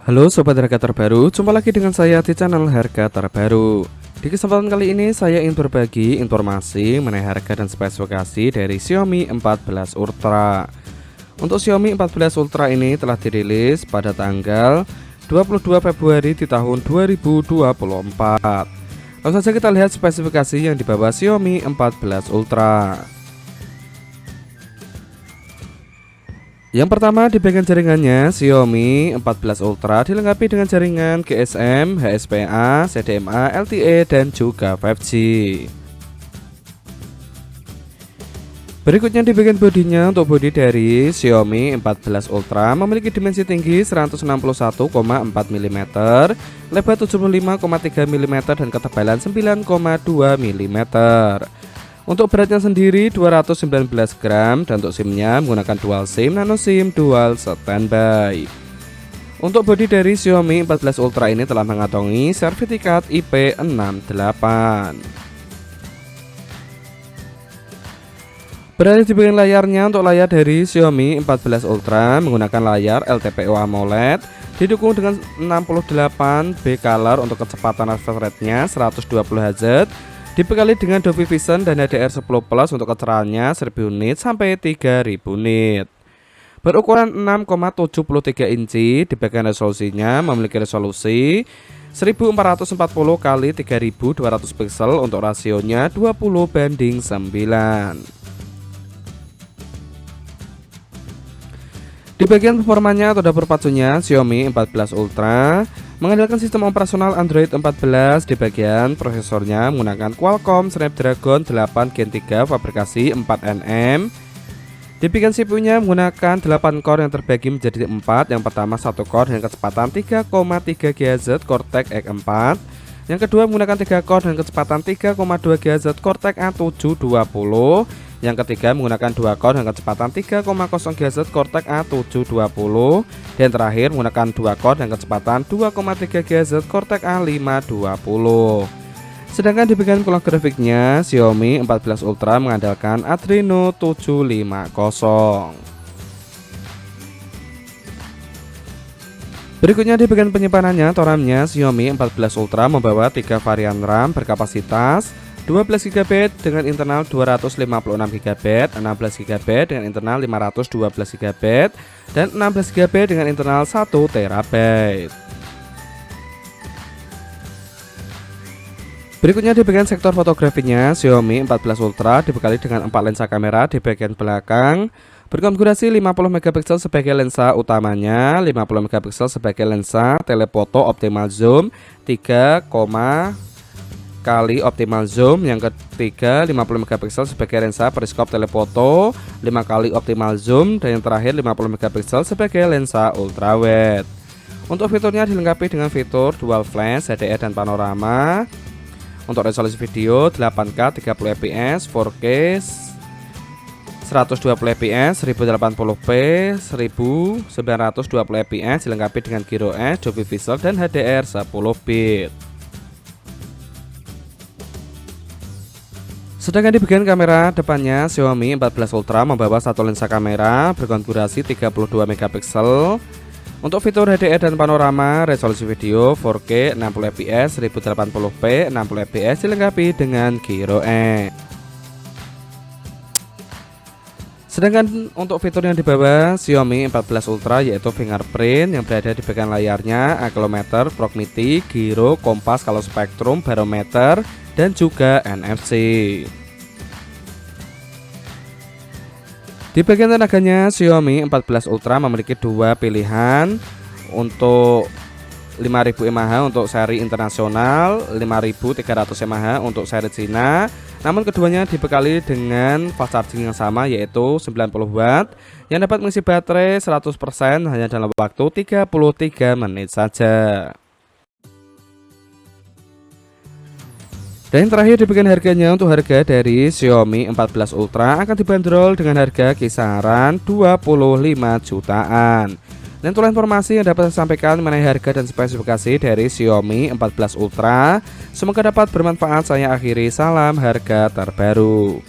Halo sobat harga terbaru, jumpa lagi dengan saya di channel harga terbaru. Di kesempatan kali ini saya ingin berbagi informasi mengenai harga dan spesifikasi dari Xiaomi 14 Ultra. Untuk Xiaomi 14 Ultra ini telah dirilis pada tanggal 22 Februari di tahun 2024. Langsung saja kita lihat spesifikasi yang dibawa Xiaomi 14 Ultra. Yang pertama, di bagian jaringannya Xiaomi 14 Ultra dilengkapi dengan jaringan GSM, HSPA, CDMA, LTE, dan juga 5G. Berikutnya di bagian bodinya, untuk bodi dari Xiaomi 14 Ultra memiliki dimensi tinggi 161,4 mm, lebar 75,3 mm, dan ketebalan 9,2 mm. Untuk beratnya sendiri 219 gram dan untuk SIM-nya menggunakan dual SIM, nano SIM, dual standby. Untuk bodi dari Xiaomi 14 Ultra ini telah mengantongi sertifikat IP68. Berada di bagian layarnya, untuk layar dari Xiaomi 14 Ultra menggunakan layar LTPO AMOLED, didukung dengan 68B color untuk kecepatan refresh rate-nya 120 Hz, dibekali dengan Dolby Vision dan HDR10 Plus untuk kecerahannya 1000 nit sampai 3000 nit. Berukuran 6,73 inci, di bagian resolusinya memiliki resolusi 1440 x 3200 pixel untuk rasionya 20:9. Di bagian performanya atau dapur pacunya, Xiaomi 14 Ultra mengandalkan sistem operasional Android 14. Di bagian prosesornya menggunakan Qualcomm Snapdragon 8 Gen 3 fabrikasi 4nm. Di bagian CPU-nya menggunakan 8 core yang terbagi menjadi 4. Yang pertama 1 core dengan kecepatan 3,3 GHz Cortex X4. Yang kedua menggunakan 3 core dengan kecepatan 3,2 GHz Cortex A720. Yang ketiga menggunakan 2 core dengan kecepatan 3,0 GHz Cortex A720. Dan terakhir menggunakan 2 core dengan kecepatan 2,3 GHz Cortex A520. Sedangkan di bagian clock grafiknya, Xiaomi 14 Ultra mengandalkan Adreno 750. Berikutnya di bagian penyimpanannya atau RAM-nya, Xiaomi 14 Ultra membawa 3 varian RAM berkapasitas 12GB dengan internal 256GB, 16GB dengan internal 512GB, dan 16GB dengan internal 1TB. Berikutnya di bagian sektor fotografinya, Xiaomi 14 Ultra dibekali dengan 4 lensa kamera di bagian belakang, berkonfigurasi 50MP sebagai lensa utamanya, 50MP sebagai lensa telefoto optimal zoom, 3, kali optimal zoom. Yang ketiga 50MP sebagai lensa periskop telefoto, 5 kali optimal zoom, dan yang terakhir 50MP sebagai lensa ultrawide. Untuk fiturnya dilengkapi dengan fitur dual flash, HDR, dan panorama. Untuk resolusi video 8K 30fps, 4K 120fps, 1080p, 1920fps, dilengkapi dengan Gyro S, Dolby Vision, dan HDR 10 bit. Sedangkan di bagian kamera depannya, Xiaomi 14 Ultra membawa satu lensa kamera berkonfigurasi 32MP. Untuk fitur HDR dan panorama, resolusi video 4K 60fps, 1080p, 60fps, dilengkapi dengan Gyro S. Sedangkan untuk fitur yang dibawa Xiaomi 14 Ultra yaitu fingerprint yang berada di bagian layarnya, accelerometer, proximity, gyro, kompas, kalau spektrum, barometer, dan juga NFC. Di bagian tenaganya, Xiaomi 14 Ultra memiliki dua pilihan untuk 5000 mAh untuk seri internasional, 5300 mAh untuk seri Cina. Namun keduanya dibekali dengan fast charging yang sama yaitu 90W yang dapat mengisi baterai 100% hanya dalam waktu 33 menit saja. Dan yang terakhir di bagian harganya, untuk harga dari Xiaomi 14 Ultra akan dibanderol dengan harga kisaran 25 jutaan. Dan itulah informasi yang dapat saya sampaikan mengenai harga dan spesifikasi dari Xiaomi 14 Ultra. Semoga dapat bermanfaat. Saya akhiri, salam harga terbaru.